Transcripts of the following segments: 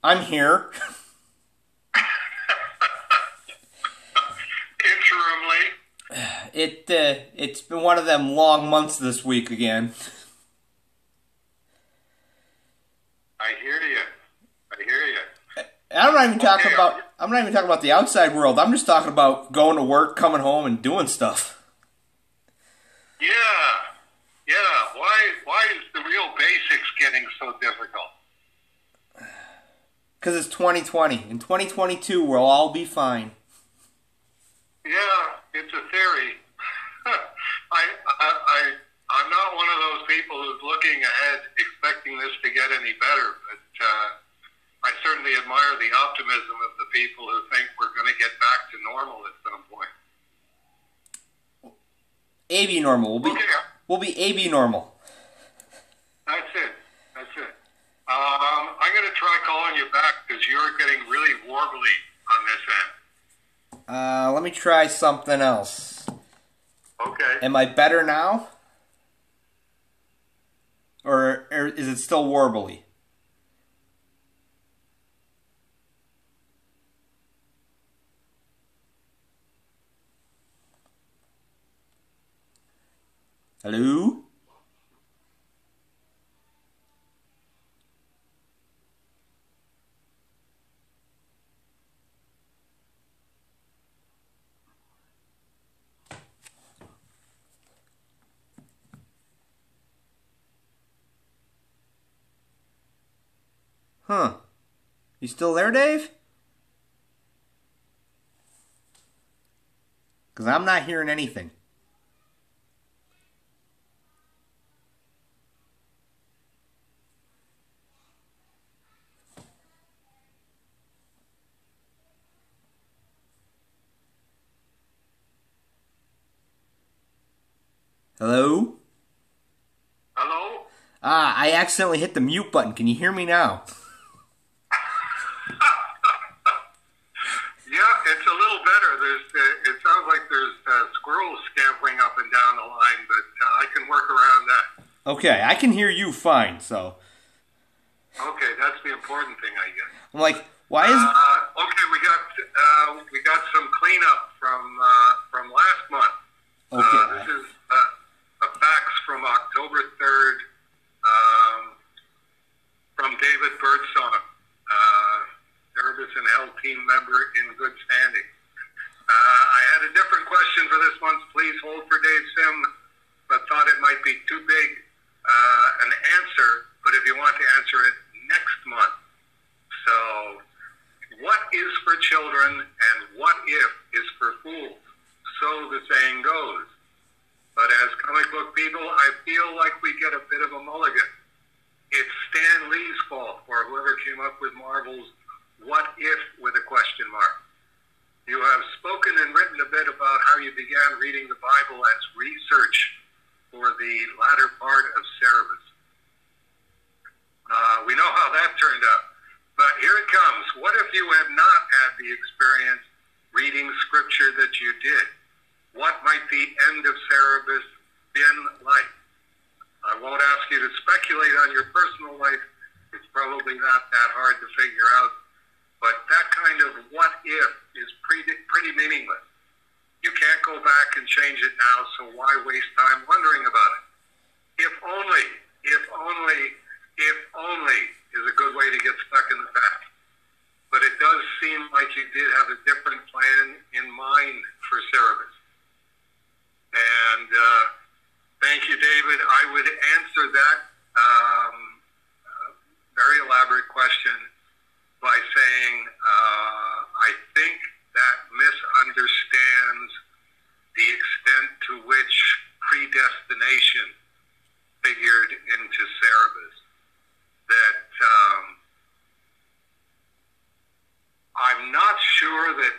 I'm here. Interimly. It's been one of them long months this week again. I hear you. I'm not even talking about the outside world. I'm just talking about going to work, coming home, and doing stuff. Yeah. Why is the real basics getting so difficult? Because it's 2020. In 2022, we'll all be fine. Yeah, it's a theory. I'm not one of those people who's looking ahead expecting this to get any better, but I certainly admire the optimism of the people who think we're going to get back to normal at some point. AB normal. We'll be AB normal. That's it. I'm going to try calling you back because you're getting really warbly on this end. Let me try something else. Okay. Am I better now? Or is it still warbly? Hello? Huh. You still there, Dave? Because I'm not hearing anything. Hello? Hello? I accidentally hit the mute button. Can you hear me now? Yeah, it's a little better. It sounds like there's squirrels scampering up and down the line, but I can work around that. Okay, I can hear you fine, so. Okay, that's the important thing, I guess. I'm like, why is... Okay, we got some cleanup from last month. Okay. This is a fax from October 3rd from David Birdsong, Cerebus and Health team member in good standing. I had a different question for this month's Please Hold for Dave Sim, but thought it might be too big an answer, but if you want to answer it next month. So, what is for children and what if is for fools? So the saying goes. But as comic book people, I feel like we get a bit of a mulligan. It's Stan Lee's fault, or whoever came up with Marvel's What If with a question mark. You have spoken and written a bit about how you began reading the Bible as research for the latter part of Cerebus. We know how that turned out. But here it comes. What if you had not had the experience reading scripture that you did? What might the end of Cerebus been like? I won't ask you to speculate on your personal life. It's probably not that hard to figure out. But that kind of what if is pretty meaningless. You can't go back and change it now, so why waste time wondering about it? If only is a good way to get stuck in the past. But it does seem like you did have a different plan in mind for Cerebus. And thank you, David. I would answer that very elaborate question by saying I think that misunderstands the extent to which predestination figured into Cerebus. That I'm not sure that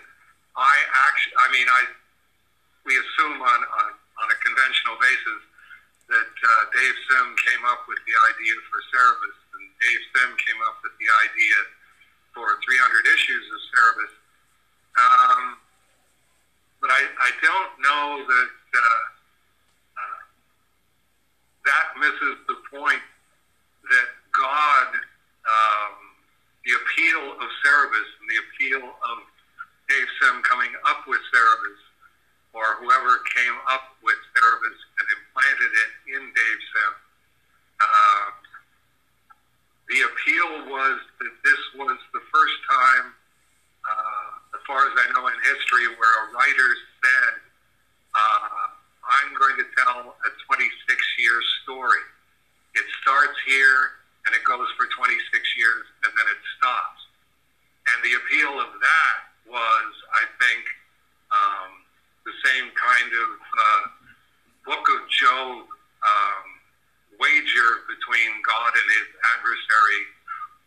adversary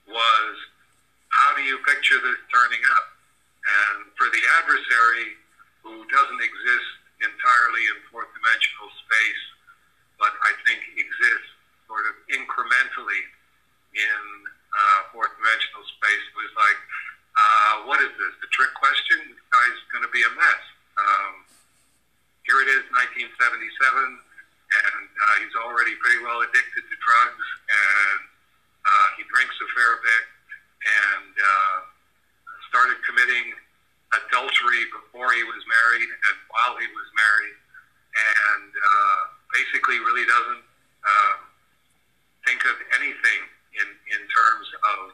was, how do you picture this turning out? And for the adversary, who doesn't exist entirely in fourth dimensional space, but I think exists sort of incrementally in fourth dimensional space, it was like, what is this? The trick question? This guy's going to be a mess. Here it is, 1977, and he's already pretty well addicted to drugs, and he drinks a fair bit, and started committing adultery before he was married and while he was married, and basically really doesn't think of anything in terms of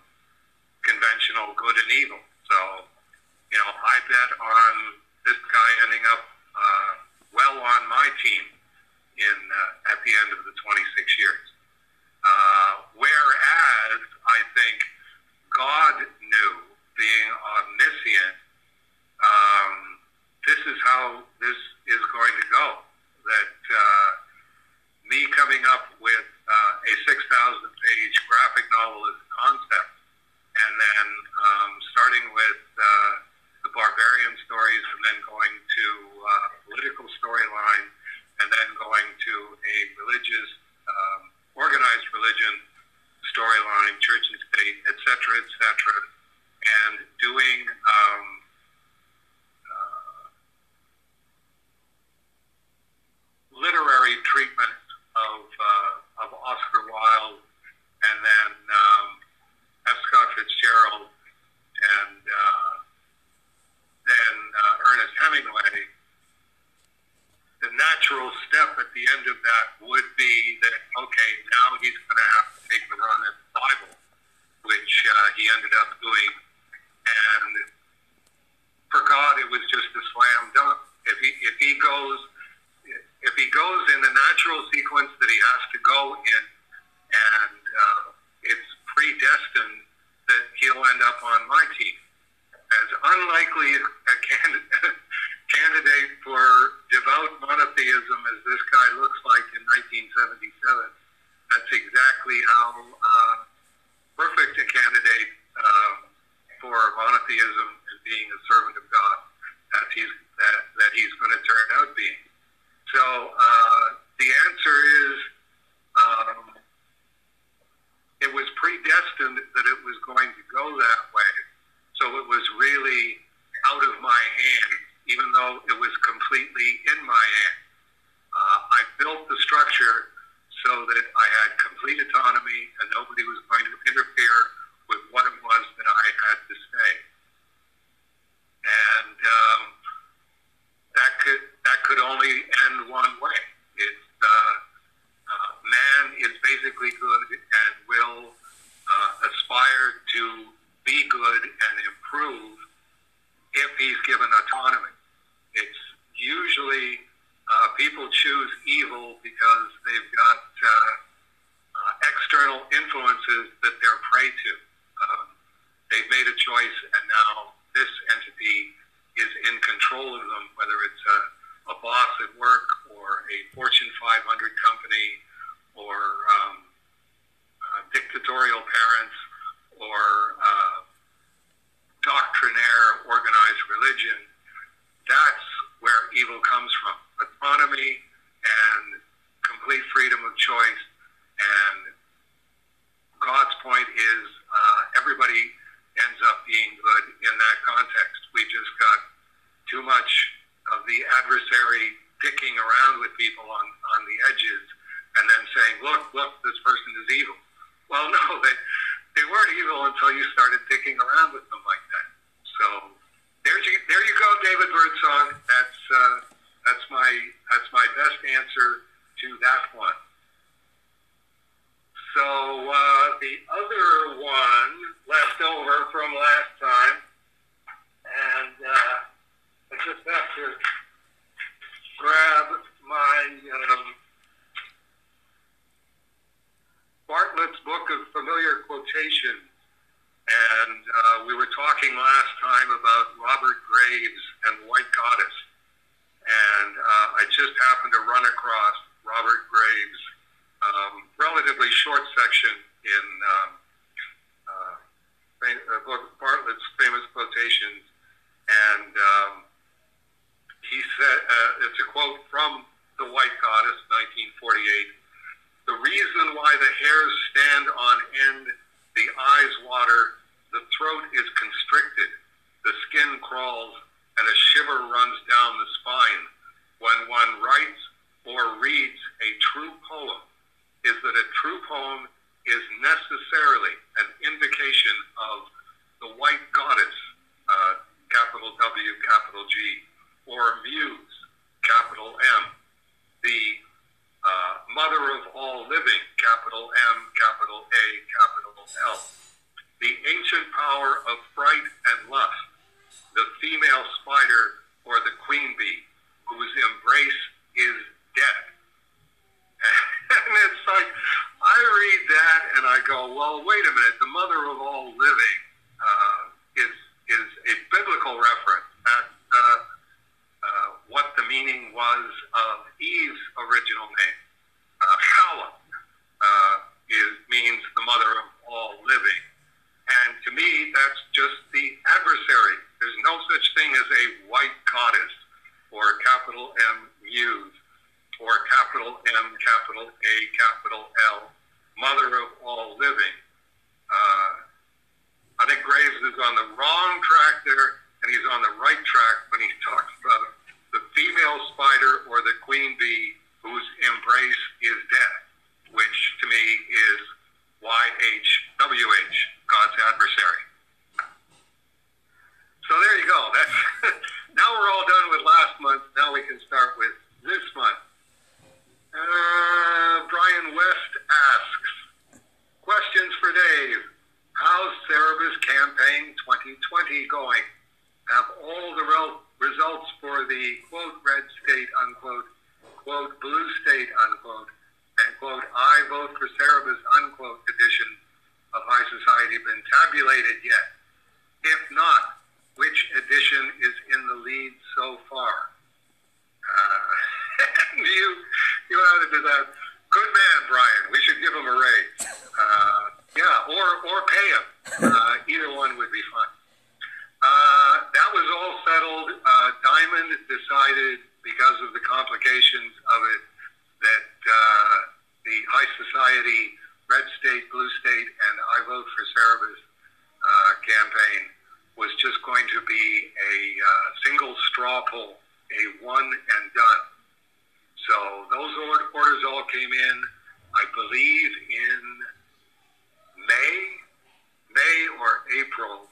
conventional good and evil. So, I bet on this guy ending up well on my team at the end of the 26 years. Whereas I think God knew, being omniscient, this is how this is going to go. That me coming up with a 6,000-page graphic novel as a concept, and then starting with the barbarian stories, and then going to political storyline, and then going to a religious, organized religion storyline, church and state, etc., and doing literary treatment of Oscar Wilde, and then F. Scott Fitzgerald, and then Ernest Hemingway. The natural step at the end of that would be that, okay, now he's going to have to take the run at the Bible, which he ended up doing. And for God, it was just a slam dunk. If he goes in the natural sequence that he has to go in, and it's predestined that he'll end up on my team. As unlikely a candidate for devout monotheism as this guy looks like in 1977, that's exactly how perfect a candidate for monotheism and being a servant of God that he's going to turn out being. So the answer is, it was predestined that it was going to go that way. So it was really out of my hands, even though it was completely in my hands. I built the structure so that I had complete autonomy and nobody was going to interfere with what it was that I had to say. And that could only end one way. It's man is basically good and will aspire to be good and improve if he's given autonomy. It's usually people choose evil because they've got external influences that they're prey to. They've made a choice, and now this entity is in control of them, whether it's a boss at work or a Fortune 500 company or dictatorial parents or doctrinaire organized religion. That's where evil comes from. Autonomy and complete freedom of choice. And God's point is everybody ends up being good in that context. We just got too much of the adversary dicking around with people on the edges and then saying, look, this person is evil. Well, no, they weren't evil until you started dicking around with them like that. So there you go, David Birdsong. That's my best answer to that one. So the other one left over from last time, and I just have to grab my Bartlett's Book of Familiar Quotations, and we were talking last time about Robert Graves and the White Goddess, and I just happened to run across Robert Graves' relatively short section in right and lust, the female spider or the queen bee, whose embrace is death. And it's like, I read that and I go, well, wait a minute, the mother of all living is a biblical reference. That's what the meaning was of Eve's original name. Chala means the mother of all living. And to me, that's just the adversary. There's no such thing as a white goddess or capital M muse or capital M, capital A, capital L, mother of all living. I think Graves is on the wrong track there, and he's on the right track when he talks about the female spider or the queen bee whose embrace is death, which to me is YHWH, God's adversary. So there you go. That's now we're all done with last month. Now we can start with this month. Brian West asks, questions for Dave. How's Cerebus Campaign 2020 going? Have all the results for the quote red state, unquote, quote blue state, unquote, and quote I vote for Cerebus, unquote edition of High Society been tabulated yet? If not, which edition is in the lead so far? You added to that. Good man, Brian. We should give him a raise. Yeah, or pay him. Either one would be fine. That was all settled. Diamond decided, because of the complications of it, that the High Society, Red State, Blue State, and I Vote for Cerebus campaign was just going to be a single straw poll, a one and done. So those orders all came in, I believe, in May or April.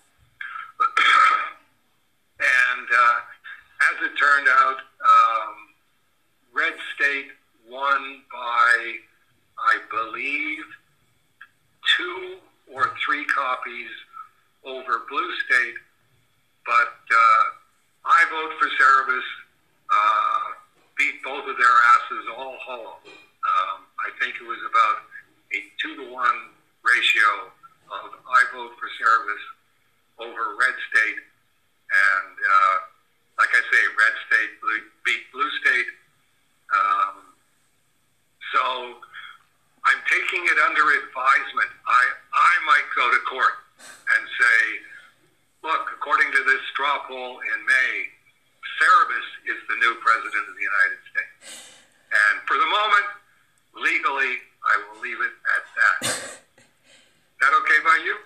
And as it turned out, Red State won by, I believe, 2 or 3 copies over Blue State, but I Vote for Cerebus beat both of their asses all hollow. I think it was about a 2-to-1 ratio of I Vote for Cerebus over Red State, and like I say, Red State beat Blue State. So I'm taking it under advisement. I might go to court and say, look, according to this straw poll in May, Cerebus is the new president of the United States. And for the moment, legally, I will leave it at that. Is that okay by you?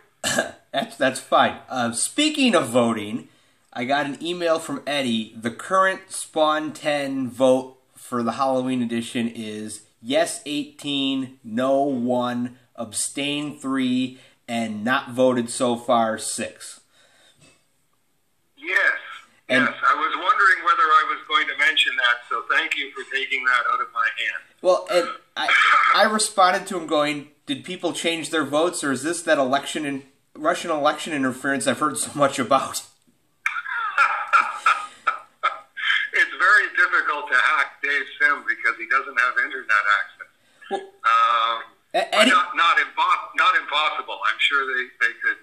That's fine. Speaking of voting, I got an email from Eddie. The current Spawn 10 vote for the Halloween edition is yes 18, no 1, abstain 3, and not voted so far 6. Yes. Yes, I was wondering whether I was going to mention that, so thank you for taking that out of my hand. Well, and I responded to him going, did people change their votes, or is this that Russian election interference I've heard so much about? It's very difficult to hack Dave Sim because he doesn't have internet access. Well, not impossible. I'm sure they could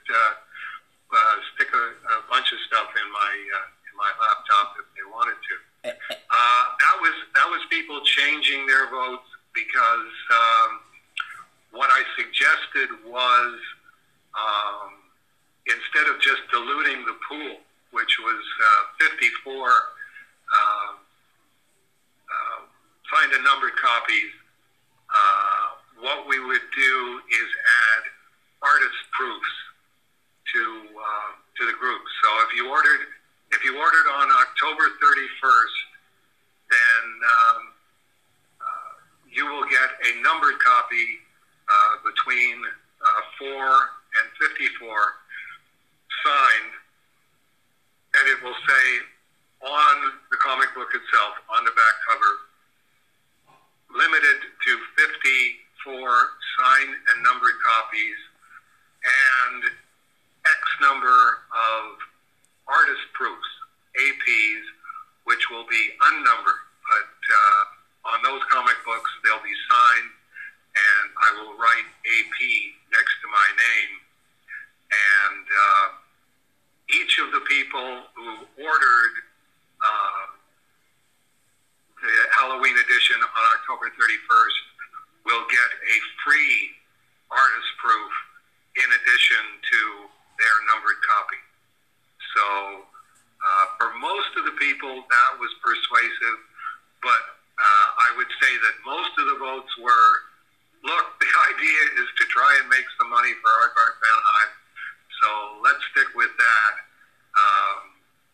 stick a bunch of stuff in my laptop if they wanted to. That was people changing their votes because what I suggested was instead of just diluting the pool, which was 54 signed and numbered copies, what we would do is add artist proofs to the group. So if you ordered on October 31st, then you will get a numbered copy between 4 and 54 signed, and it will say on Fire Park Anaheim. So let's stick with that.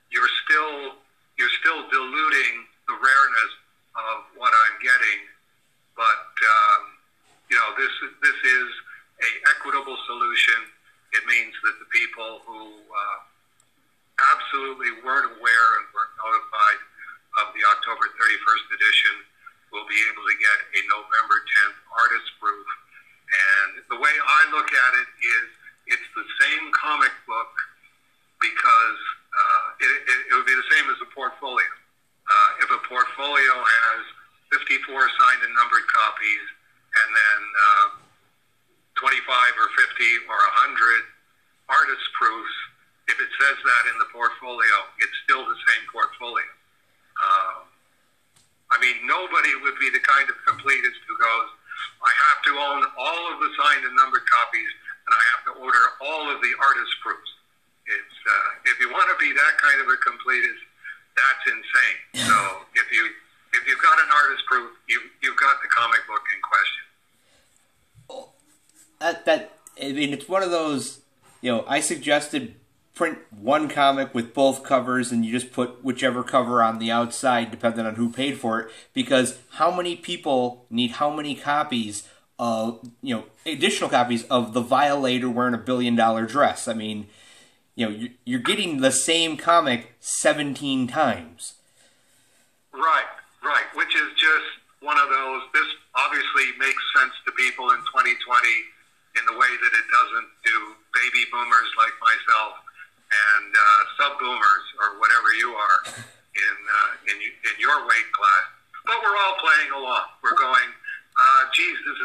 You're still diluting the rareness of what I'm getting, but this is a equitable solution. It means that the people who absolutely weren't aware and weren't notified of the October 31st edition will be able to get a November 10th artist proof. And the way I look at it is it's the same comic book because it would be the same as a portfolio. If a portfolio has 54 signed and numbered copies and then 25 or 50 or 100 artist proofs, if it says that in the portfolio, it's still the same portfolio. Nobody would be the kind of completist who goes, I have to own all of the signed and numbered copies, and I have to order all of the artist proofs. It's if you want to be that kind of a completist, that's insane. So if you've got an artist proof, you've got the comic book in question. It's one of those. I suggested print one comic with both covers, and you just put whichever cover on the outside, depending on who paid for it. Because how many people need how many copies of additional copies of the Violator wearing a $1 billion dress? You're getting the same comic 17 times. Right. Which is just one of those. This obviously makes sense to people in 2020 in the way that it doesn't to baby boomers like myself and sub-boomers or whatever you are in your weight class. But we're all playing along. We're going, geez, this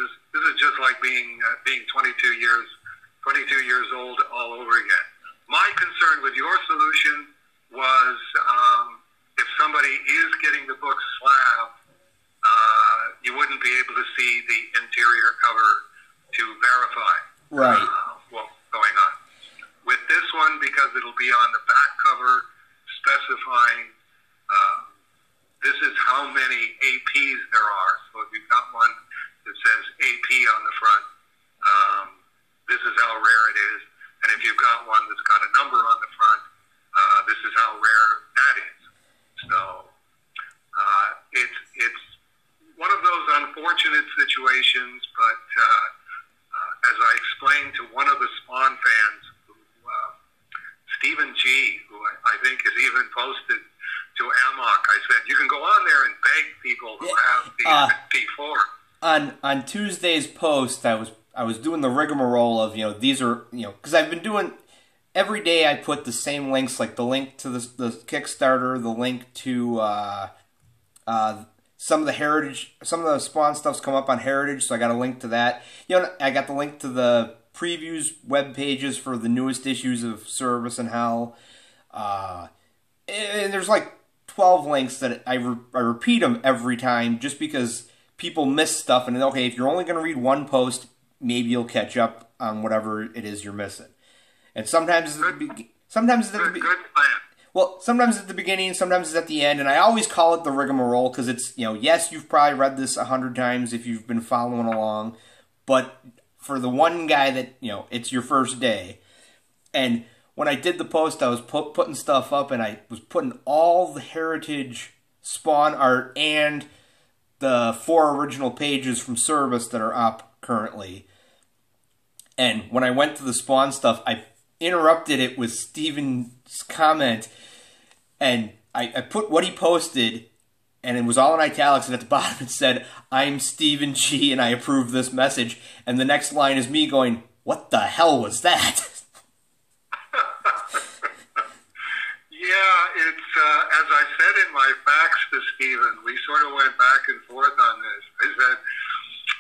is just like being 22 years old all over again. My concern with your solution was if somebody is getting the book slab, you wouldn't be able to see the interior cover to verify what's going on. With this one, because it'll be on the back cover specifying this is how many APs there are. So if you've got one that says AP on the front, this is how rare it is. And if you've got one that's got a number on the front, this is how rare that is. So it's one of those unfortunate situations, but as I explained to one of the Spawn fans, Stephen G., who I think has even posted to Amok, I said, you can go on there and beg people who have the P4. On Tuesday's post, I was doing the rigmarole of, these are, because I've been doing, every day I put the same links, like the link to the Kickstarter, the link to some of the Heritage, some of the Spawn stuff's come up on Heritage, so I got a link to that. I got the link to the previews web pages for the newest issues of Service and Hell. And there's like 12 links that I repeat them every time just because people miss stuff. And okay, if you're only going to read one post, maybe you'll catch up on whatever it is you're missing. And sometimes it's at the beginning. Well, sometimes it's at the beginning, sometimes it's at the end, and I always call it the rigmarole because it's, yes, you've probably read this 100 times if you've been following along, but for the one guy that, it's your first day. And when I did the post, I was putting stuff up, and I was putting all the Heritage Spawn art and the 4 original pages from Service that are up currently. And when I went to the Spawn stuff, I interrupted it with Steven's comment, and I put what he posted, and it was all in italics, and at the bottom it said, I'm Stephen G, and I approve this message. And the next line is me going, what the hell was that? Yeah, it's, as I said in my fax to Stephen, we sort of went back and forth on this. I said,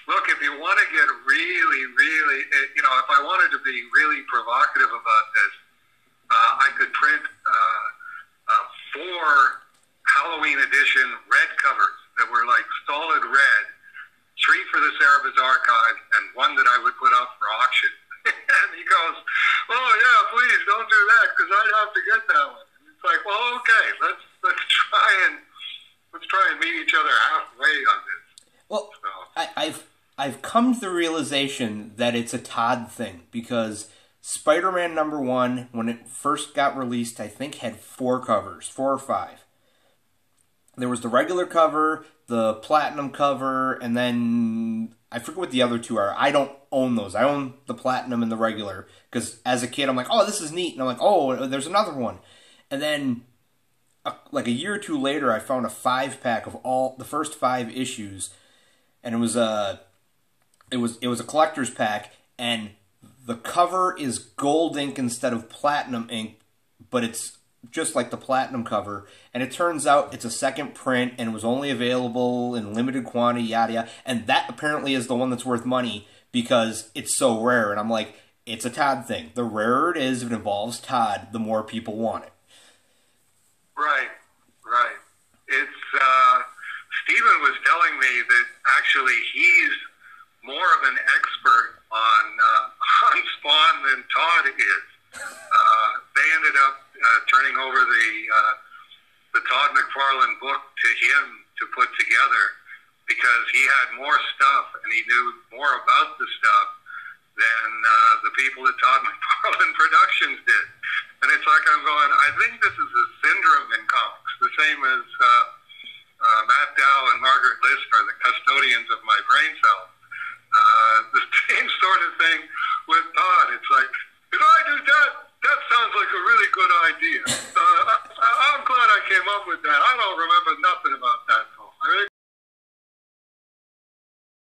look, if you want to get really, really, if I wanted to be really provocative about this, I could print 4 Halloween edition red covers that were like solid red, 3 for the Cerebus Archive, and 1 that I would put up for auction. And he goes, oh yeah, please don't do that because I'd have to get that one. And it's like, well, okay, let's try and meet each other halfway on this. Well, so. I've come to the realization that it's a Todd thing, because Spider-Man #1, when it first got released, I think had 4 covers, 4 or 5. There was the regular cover, the platinum cover, and then I forget what the other 2 are. I don't own those. I own the platinum and the regular, because as a kid I'm like, oh, this is neat, and I'm like, oh, there's another one. And then like a year or 2 later, I found a 5-pack of all the first 5 issues, and it was a collector's pack, and the cover is gold ink instead of platinum ink, but it's just like the platinum cover. And it turns out it's a second print, and it was only available in limited quantity, yada yada. And that apparently is the one that's worth money because it's so rare. And I'm like, it's a Todd thing. The rarer it is, if it involves Todd, the more people want it. Right. It's Stephen was telling me that actually he's more of an expert on Spawn than Todd is. They ended up turning over the Todd McFarlane book to him to put together because he had more stuff and he knew more about the stuff than the people at Todd McFarlane Productions did. And it's like I'm going, I think this